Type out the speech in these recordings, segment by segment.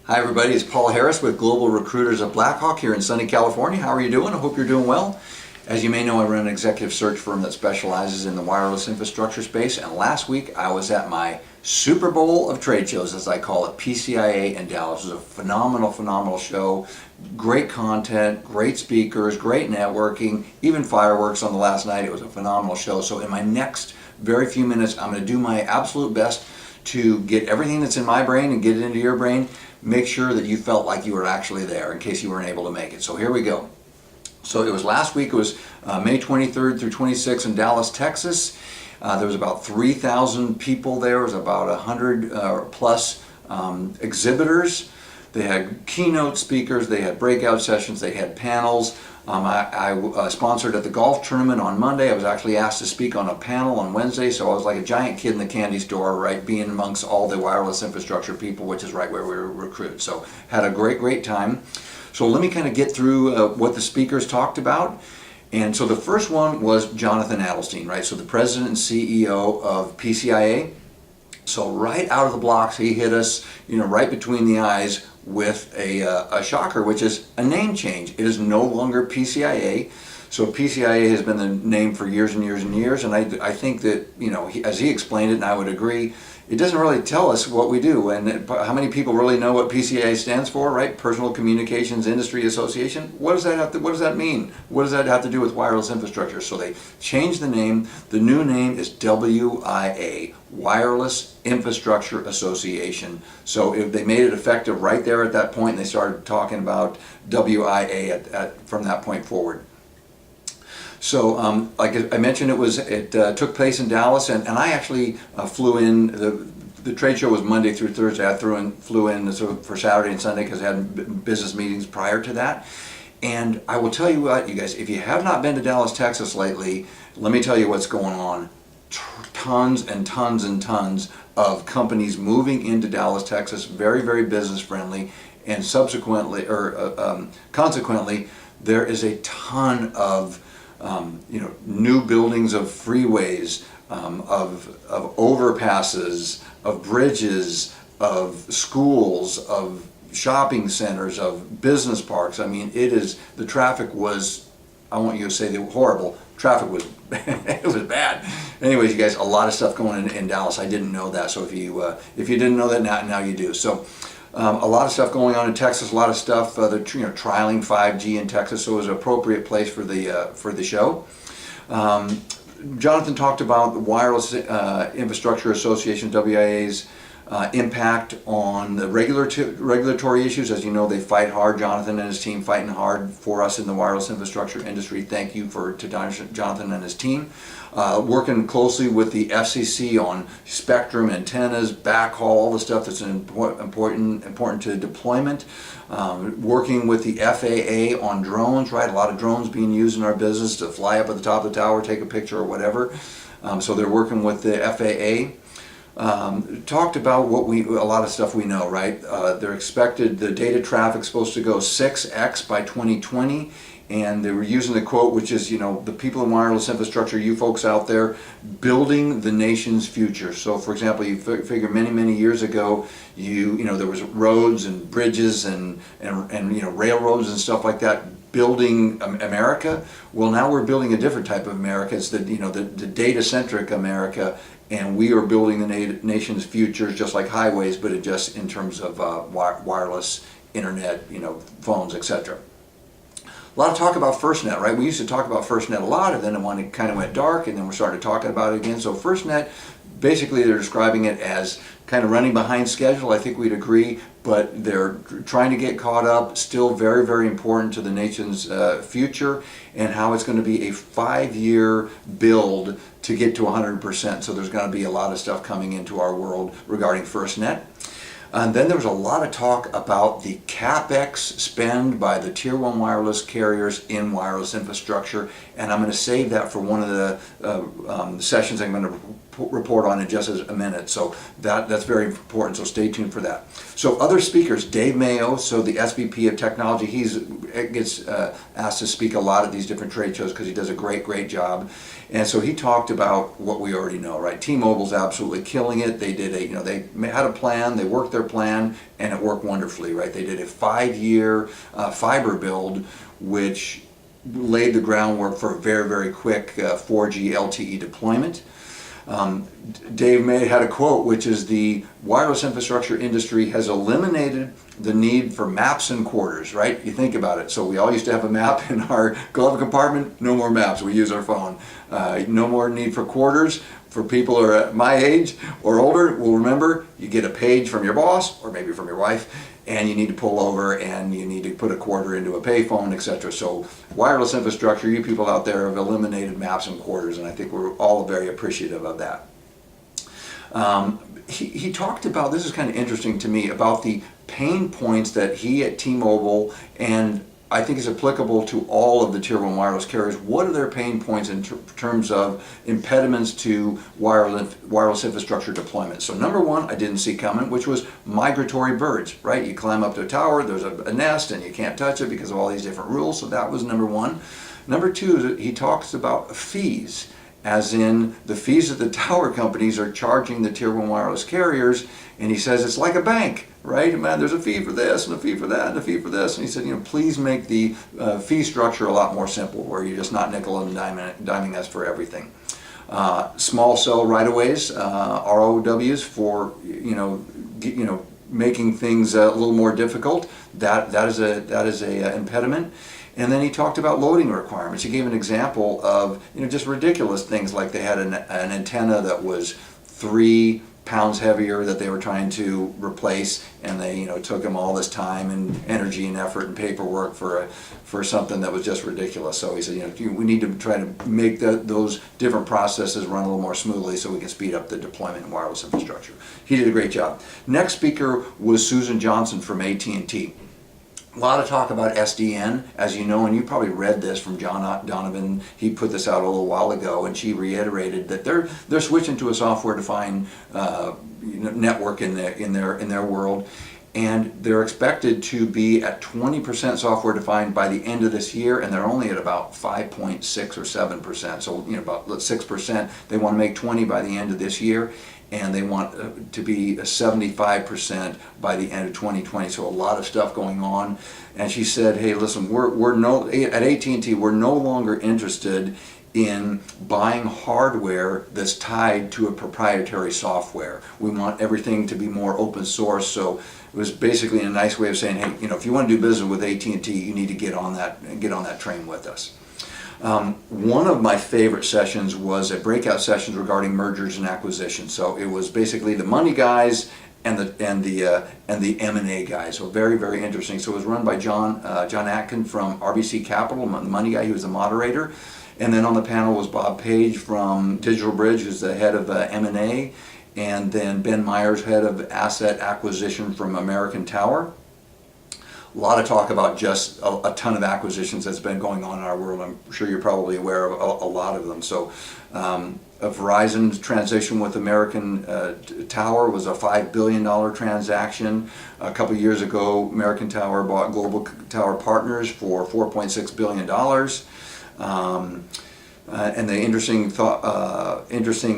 Hi everybody, it's Paul Harris with Global Recruiters of Blackhawk here in sunny California. How are you doing? I hope you're doing well. As you may know, I run an executive search firm that specializes in the wireless infrastructure space, and last week I was at my Super Bowl of trade shows, as I call it, PCIA in Dallas. It was a phenomenal show. Great content, great speakers, great networking, even fireworks on the last night. It was a phenomenal show. So in my next very few minutes, I'm going to do my absolute best to get everything that's in my brain and get it into your brain. Make sure that you felt like you were actually there in case you weren't able to make it. So here we go. So it was last week, it was May 23rd through 26th in Dallas, Texas. There was about 3,000 people there. There was about 100 plus exhibitors. They had keynote speakers, they had breakout sessions, they had panels. I sponsored at the golf tournament on Monday. I was actually asked to speak on a panel on Wednesday, so I was like a giant kid in the candy store, right, being amongst all the wireless infrastructure people, which is right where we were recruited. So had a great time. So let me kind of get through what the speakers talked about. And so the first one was Jonathan Adelstein, right? So the president and CEO of PCIA. So right out of the blocks, he hit us, right between the eyes with a shocker, which is a name change. It is no longer PCIA. So PCIA has been the name for years and years, and I think that, as he explained it, and I would agree, it doesn't really tell us what we do, and how many people really know what PCIA stands for, right? Personal Communications Industry Association. What does that mean? What does that have to do with wireless infrastructure? So they changed the name. The new name is WIA, Wireless Infrastructure Association. So they made it effective right there at that point, and they started talking about WIA from that point forward. So, like I mentioned, it took place in Dallas, and I actually flew in. The trade show was Monday through Thursday. I flew in for Saturday and Sunday because I had business meetings prior to that. And I will tell you what, you guys, if you have not been to Dallas, Texas lately, let me tell you what's going on. Tons and tons of companies moving into Dallas, Texas, very business friendly, and consequently, there is a ton of new buildings of freeways, of overpasses, of bridges, of schools, of shopping centers, of business parks. I mean, the traffic was, I want you to say the horrible, traffic was, it was bad. Anyways, you guys, a lot of stuff going in Dallas. I didn't know that, so if you didn't know that, now you do. So a lot of stuff going on in Texas, a lot of stuff, they're trialing 5G in Texas, so it was an appropriate place for the show. Jonathan talked about the Wireless Infrastructure Association, WIA's impact on the regulatory issues. As you know, they fight hard. Jonathan and his team fighting hard for us in the wireless infrastructure industry. Thank you to Jonathan and his team. Working closely with the FCC on spectrum, antennas, backhaul, all the stuff that's important to deployment. Working with the FAA on drones, right? A lot of drones being used in our business to fly up at the top of the tower, take a picture or whatever. So they're working with the FAA. Talked about a lot of stuff we know, right? They're expected, the data traffic's supposed to go 6x by 2020, and they were using the quote, which is, the people in wireless infrastructure, you folks out there, building the nation's future. So, for example, you figure many years ago, there was roads and bridges and railroads and stuff like that, building America. Well, now we're building a different type of America. It's the data-centric America. And we are building the nation's futures just like highways, but just in terms of wireless, internet, phones, etc. A lot of talk about Firstnet, right? We used to talk about Firstnet a lot, and then it kind of went dark, and then we started talking about it again. So Firstnet, basically they're describing it as kind of running behind schedule. I think we'd agree, but they're trying to get caught up. Still very important to the nation's future, and how it's going to be a 5-year build to get to 100%. So there's going to be a lot of stuff coming into our world regarding Firstnet. And then there was a lot of talk about the CapEx spend by the Tier 1 wireless carriers in wireless infrastructure, and I'm going to save that for one of the sessions I'm going to report on in just a minute. So that's very important, so stay tuned for that. So other speakers, Dave Mayo, so the SVP of Technology, he gets asked to speak a lot at these different trade shows because he does a great job. And so he talked about what we already know, right? T-Mobile's absolutely killing it. They did they had a plan, they worked their plan, and it worked wonderfully, right? They did a 5-year fiber build, which laid the groundwork for a very quick 4G LTE deployment. Dave May had a quote, which is the wireless infrastructure industry has eliminated the need for maps and quarters, right? You think about it. So we all used to have a map in our glove compartment, no more maps, we use our phone. No more need for quarters. For people who are at my age or older, will remember, you get a page from your boss, or maybe from your wife, and you need to pull over and you need to put a quarter into a payphone, etc. So wireless infrastructure, you people out there have eliminated maps and quarters, and I think we're all very appreciative of that. He talked about, this is kind of interesting to me, about the pain points that he at T-Mobile, and I think is applicable to all of the Tier 1 wireless carriers. What are their pain points in terms of impediments to wireless infrastructure deployment? So number one, I didn't see coming, which was migratory birds, right? You climb up to a tower, there's a nest, and you can't touch it because of all these different rules, so that was number one. Number two, he talks about fees, as in the fees that the tower companies are charging the Tier 1 wireless carriers, and he says it's like a bank, right? Man, there's a fee for this and a fee for that and a fee for this. And he said, please make the fee structure a lot more simple, where you're just not nickel and diming us for everything. Small cell right-of-ways, ROWs, for making things a little more difficult. That is a impediment. And then he talked about loading requirements. He gave an example of just ridiculous things, like they had an antenna that was 3 pounds heavier that they were trying to replace, and they took them all this time and energy and effort and paperwork for something that was just ridiculous. So he said, we need to try to make those different processes run a little more smoothly so we can speed up the deployment in wireless infrastructure. He did a great job. Next speaker was Susan Johnson from AT&T. A lot of talk about SDN, as you know, and you probably read this from John Donovan. He put this out a little while ago, and she reiterated that they're switching to a software-defined network in their world, and they're expected to be at 20% software-defined by the end of this year, and they're only at about 5.6 or 7%. So about 6%. They want to make 20 by the end of this year, and they want to be 75% by the end of 2020. So a lot of stuff going on. And she said, hey, listen, at AT&T, we're no longer interested in buying hardware that's tied to a proprietary software. We want everything to be more open source. So it was basically a nice way of saying, hey, if you want to do business with AT&T, you need to get on that train with us. One of my favorite sessions was a breakout session regarding mergers and acquisitions. So it was basically the money guys and the M&A guys. So very interesting. So it was run by John Atkin from RBC Capital, the money guy. He was the moderator. And then on the panel was Bob Paige from Digital Bridge, who's the head of M&A, and then Ben Meyers, head of asset acquisition from American Tower. A lot of talk about just a ton of acquisitions that's been going on in our world. I'm sure you're probably aware of a lot of them. So Verizon's transition with American Tower was a $5 billion transaction. A couple of years ago, American Tower bought Global Tower Partners for $4.6 billion. And the interesting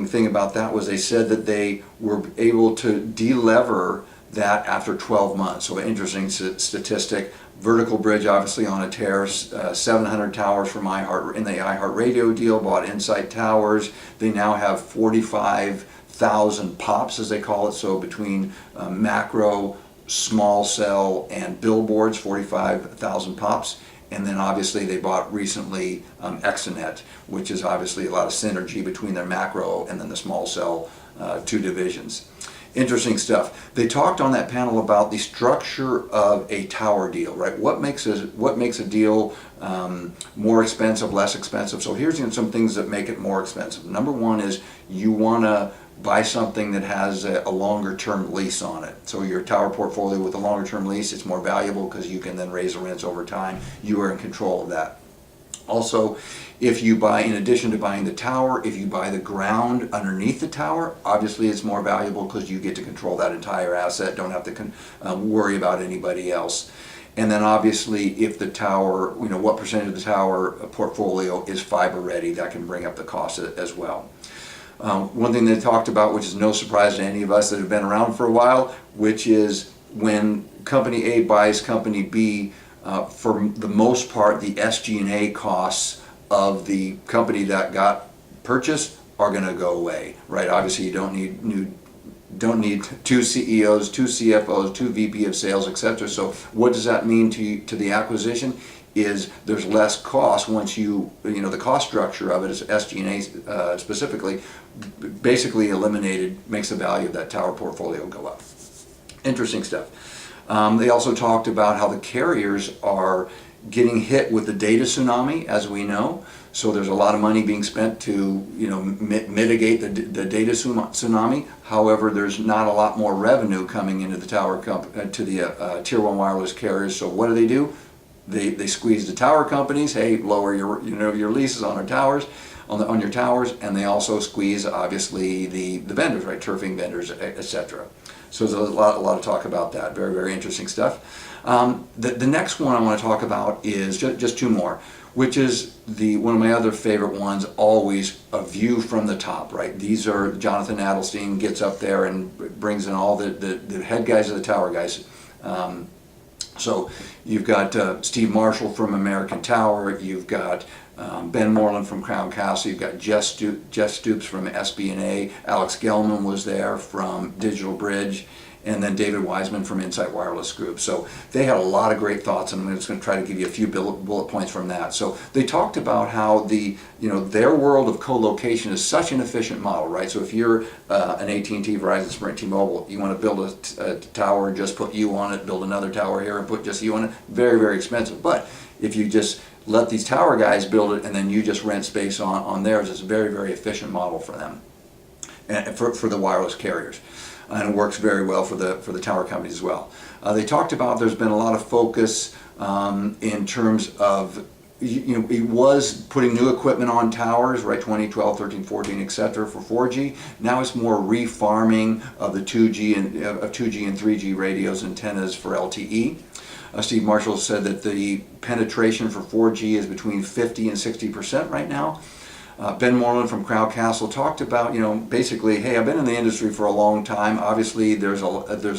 thing about that was they said that they were able to de-lever that after 12 months. So an interesting statistic. Vertical Bridge, obviously on a tear, 700 towers from in the iHeartRadio deal, bought InSite Towers. They now have 45,000 POPs, as they call it, so between macro, small cell, and billboards, 45,000 POPs. And then obviously they bought recently Exhibitors, which is obviously a lot of synergy between their macro and then the small cell two divisions. Interesting stuff. They talked on that panel about the structure of a tower deal, right? What makes a deal more expensive, less expensive? So here's some things that make it more expensive. Number one is you want to buy something that has a longer term lease on it. So your tower portfolio with a longer term lease, it's more valuable because you can then raise the rents over time. You are in control of that. Also, if you buy, in addition to buying the tower, if you buy the ground underneath the tower, obviously it's more valuable because you get to control that entire asset, don't have to worry about anybody else. And then obviously if the tower, what percentage of the tower portfolio is fiber ready, that can bring up the cost as well. One thing they talked about, which is no surprise to any of us that have been around for a while, which is when Company A buys Company B, for the most part, the SG&A costs of the company that got purchased are going to go away, right? Obviously, you don't need two CEOs, two CFOs, two VP of sales, etc. So, what does that mean to the acquisition? Is there's less cost once the cost structure of it is SG&A specifically, basically eliminated, makes the value of that tower portfolio go up. Interesting stuff. They also talked about how the carriers are getting hit with the data tsunami, as we know. So there's a lot of money being spent to mitigate the data tsunami. However, there's not a lot more revenue coming into the to the tier one wireless carriers. So what do? They squeeze the tower companies. Hey, lower your leases on our towers, on your towers, and they also squeeze obviously the vendors, right? Turfing vendors, etc. So there's a lot of talk about that. Very, very interesting stuff. The next one I want to talk about is just two more, which is one of my other favorite ones, always a view from the top, right? These are Jonathan Adelstein gets up there and brings in all the head guys of the tower guys. So you've got Steve Marshall from American Tower, you've got Ben Moreland from Crown Castle, you've got Jeff Stoops from SB&A, Alex Gellman was there from Digital Bridge, and then David Weisman from InSite Wireless Group. So they had a lot of great thoughts, and I'm just going to try to give you a few bullet points from that. So they talked about how their world of co-location is such an efficient model, right? So if you're an AT&T, Verizon, Sprint, T-Mobile, you want to build a tower and just put you on it, build another tower here and put just you on it, very, very expensive. But if you just let these tower guys build it and then you just rent space on theirs, it's a very, very efficient model for them and for the wireless carriers. And it works very well for the tower companies as well. They talked about there's been a lot of focus in terms of it was putting new equipment on towers, right? 2012, 13, 14, etc. for 4G. Now it's more refarming of the 2G and 3G radios antennas for LTE. Steve Marshall said that the penetration for 4G is between 50 and 60% right now. Ben Moreland from Crown Castle talked about, basically, hey, I've been in the industry for a long time. Obviously, there's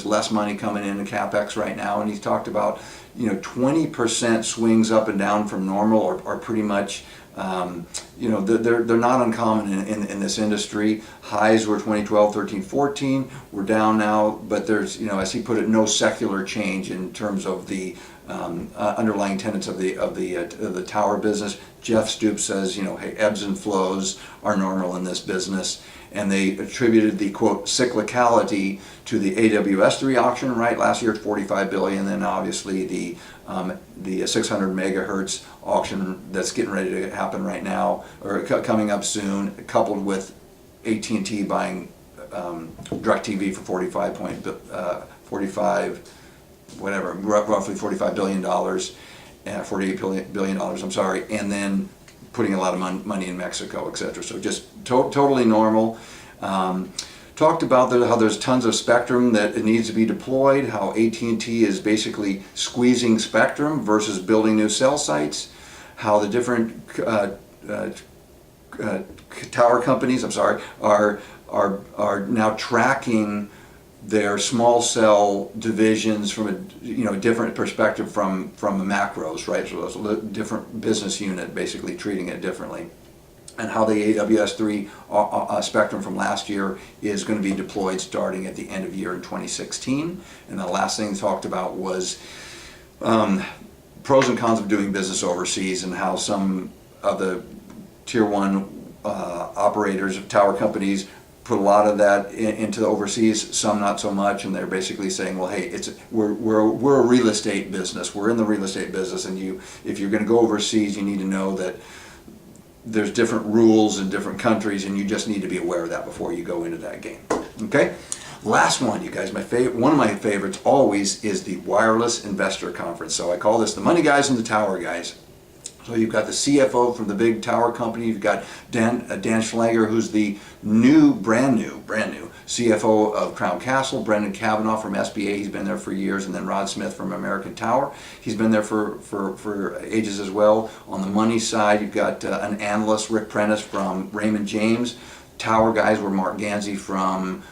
less money coming into CapEx right now, and he's talked about, 20% swings up and down from normal are pretty much, they're not uncommon in this industry. Highs were 2012, 13, 14. We're down now, but there's, as he put it, no secular change in terms of the underlying tenets of the tower business. Jeff Stoops says, hey, ebbs and flows are normal in this business, and they attributed the quote cyclicality to the AWS3 auction, right? Last year, $45 billion, then obviously the 600 megahertz auction that's getting ready to happen right now, or coming up soon, coupled with AT&T buying DirecTV for roughly $45 billion, $48 billion, I'm sorry, and then putting a lot of money in Mexico, etc. So just totally normal. Talked about how there's tons of spectrum that it needs to be deployed, how AT&T is basically squeezing spectrum versus building new cell sites, how the different tower companies, are now tracking their small cell divisions from a different perspective from the macros, right? So it's a different business unit, basically treating it differently, and how the AWS3 spectrum from last year is going to be deployed starting at the end of year in 2016. And the last thing talked about was pros and cons of doing business overseas, and how some of the tier one operators of tower companies put a lot of that into the overseas, some not so much, and they're basically saying, well, hey, we're a real estate business. We're in the real estate business, and if you're going to go overseas, you need to know that there's different rules in different countries, and you just need to be aware of that before you go into that game. Okay? Last one, you guys, one of my favorites always is the Wireless Investor Conference. So I call this the money guys and the tower guys. So you've got the CFO from the big tower company. You've got Dan Schlager, who's the brand new CFO of Crown Castle. Brendan Kavanaugh from SBA. He's been there for years, and then Rod Smith from American Tower. He's been there for ages as well. On the money side, you've got an analyst, Rick Prentice from Raymond James. Tower guys were Mark Ganzi from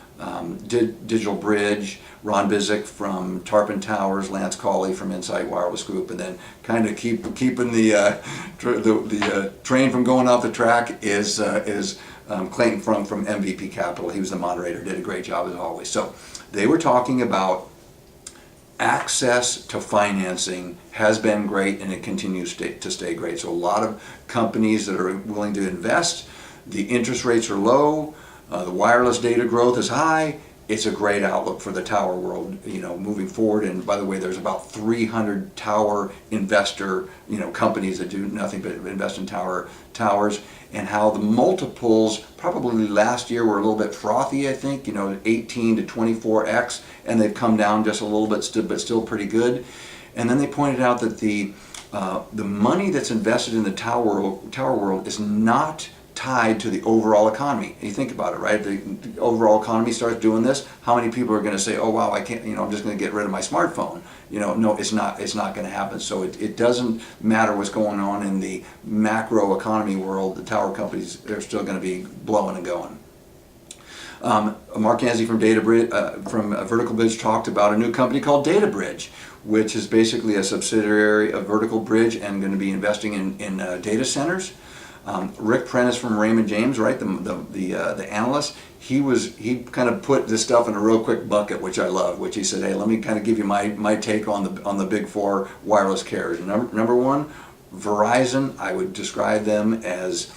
Digital Bridge, Ron Bizik from Tarpon Towers, Lance Cawley from InSite Wireless Group, and then kind of keeping the train from going off the track is Clayton Frunk from MVP Capital. He was the moderator, did a great job as always. So they were talking about access to financing has been great, and it continues to stay great. So a lot of companies that are willing to invest, the interest rates are low, the wireless data growth is high. It's a great outlook for the tower world, moving forward. And by the way, there's about 300 tower investor, companies that do nothing but invest in towers, and how the multiples probably last year were a little bit frothy, I think, 18 to 24x, and they've come down just a little bit, but still pretty good. And then they pointed out that the money that's invested in the tower world is not tied to the overall economy. And you think about it, right? The overall economy starts doing this. How many people are going to say, "Oh wow, I can't. I'm just going to get rid of my smartphone." No, it's not. It's not going to happen. So it doesn't matter what's going on in the macro economy world. The tower companies, they're still going to be blowing and going. Mark Ganzi from Vertical Bridge talked about a new company called Data Bridge, which is basically a subsidiary of Vertical Bridge and going to be investing in data centers. Rick Prentice from Raymond James, right, the analyst, he kind of put this stuff in a real quick bucket, which I love, which he said, hey, let me kind of give you my take on the big four wireless carriers. Number one, Verizon, I would describe them as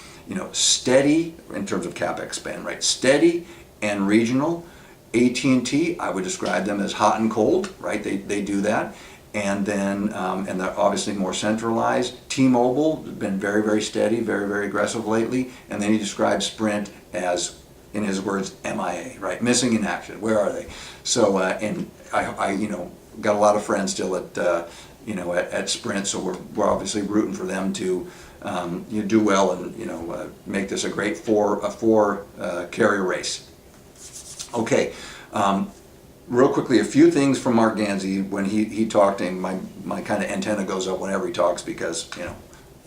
steady in terms of CapEx spend, right? Steady and regional. AT&T, I would describe them as hot and cold, right? They do that. And then, and they're obviously more centralized. T-Mobile has been very, very steady, very, very aggressive lately. And then he describes Sprint as, in his words, MIA, right? Missing in action. Where are they? So, and I got a lot of friends still at Sprint, so we're obviously rooting for them to do well and make this a great four carrier race. Okay. Real quickly, a few things from Mark Ganzi when he talked, and my kind of antenna goes up whenever he talks because,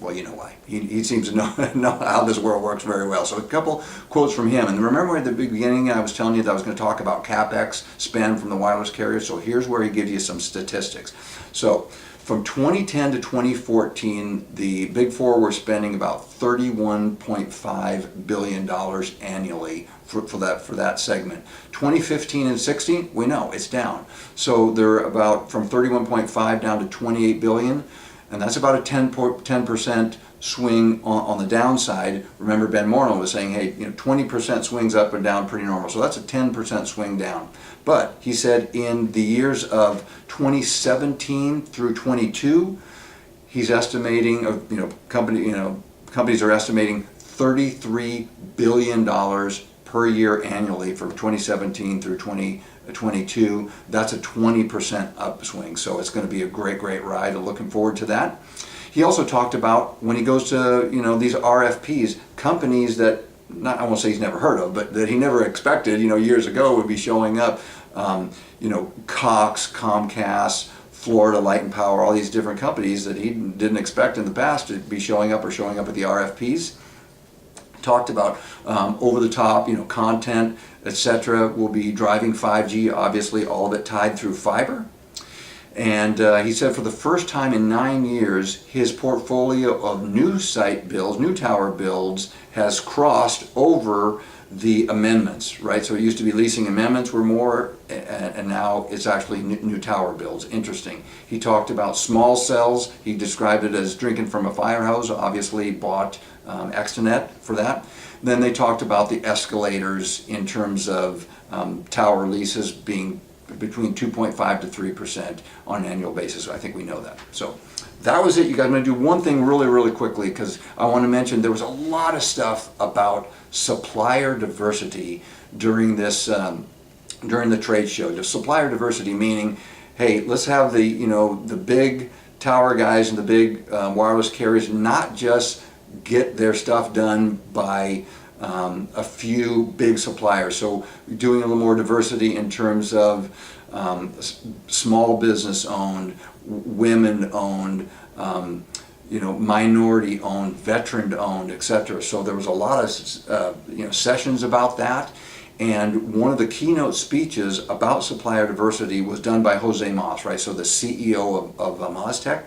well, you know why. He seems to know how this world works very well. So a couple quotes from him. And remember at the beginning I was telling you that I was going to talk about CapEx spend from the wireless carriers. So here's where he gives you some statistics. So from 2010 to 2014, the Big Four were spending about $31.5 billion annually for that segment. 2015 and 16, we know it's down. So they're about from 31.5 down to 28 billion, and that's about a 10% swing on the downside. Remember, Ben Moreland was saying, hey, 20% swings up and down pretty normal. So that's a 10% swing down. But he said in the years of 2017 through 22, he's estimating, companies are estimating $33 billion per year annually from 2017 through 2022. That's a 20% upswing. So it's going to be a great, great ride. I'm looking forward to that. He also talked about when he goes to these RFPs, companies that I won't say he's never heard of, but that he never expected years ago would be showing up. Cox, Comcast, Florida Light and Power, all these different companies that he didn't expect in the past to be showing up at the RFPs. Talked about over the top, content, etc. will be driving 5G. Obviously, all of it tied through fiber. And he said for the first time in 9 years, his portfolio of new site builds, new tower builds, has crossed over the amendments, right? So it used to be leasing amendments were more, and now it's actually new tower builds. Interesting. He talked about small cells. He described it as drinking from a fire hose. Obviously bought Externet for that. Then they talked about the escalators in terms of tower leases being between 2.5 to 3% on an annual basis. I think we know that. So that was it. You guys, I'm going to do one thing really, really quickly because I want to mention there was a lot of stuff about supplier diversity during this during the trade show. Just supplier diversity meaning, hey, let's have the the big tower guys and the big wireless carriers not just get their stuff done by a few big suppliers. So doing a little more diversity in terms of small business owned, women owned, minority owned, veteran owned, etc. So there was a lot of sessions about that. And one of the keynote speeches about supplier diversity was done by Jose Mas, right? So the CEO of Maztec.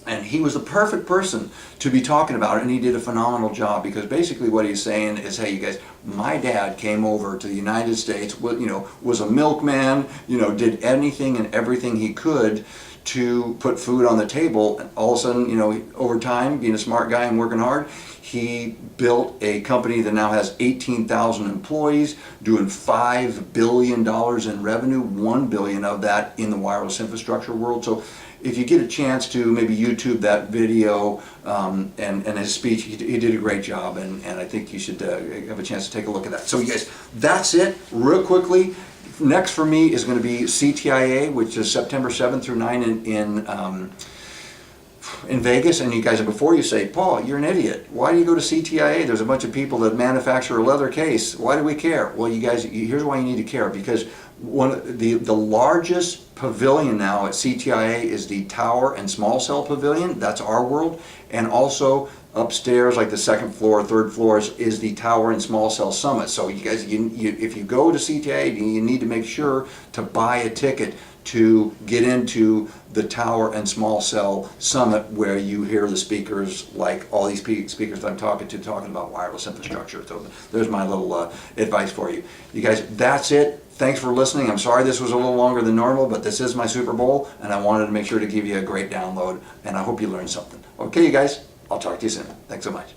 And he was the perfect person to be talking about it, and he did a phenomenal job, because basically what he's saying is, hey, you guys, my dad came over to the United States, was a milkman, did anything and everything he could to put food on the table. And all of a sudden, over time, being a smart guy and working hard, he built a company that now has 18,000 employees, doing $5 billion in revenue, 1 billion of that in the wireless infrastructure world. So if you get a chance to maybe YouTube that video and his speech, he did a great job, and I think you should have a chance to take a look at that. So you guys, that's it. Real quickly, next for me is going to be CTIA, which is September 7th through 9 in Vegas. And you guys, before you say, Paul, you're an idiot. Why do you go to CTIA? There's a bunch of people that manufacture a leather case. Why do we care? Well, you guys, here's why you need to care, because the largest pavilion now at CTIA is the Tower and Small Cell Pavilion. That's our world. And also upstairs, like the second floor, third floors, is the Tower and Small Cell Summit. So you guys, if you go to CTIA, you need to make sure to buy a ticket to get into the Tower and Small Cell Summit, where you hear the speakers, like all these speakers that I'm talking about wireless infrastructure. So there's my little advice for you. You guys, that's it. Thanks for listening. I'm sorry this was a little longer than normal, but this is my Super Bowl, and I wanted to make sure to give you a great download, and I hope you learned something. Okay, you guys, I'll talk to you soon. Thanks so much.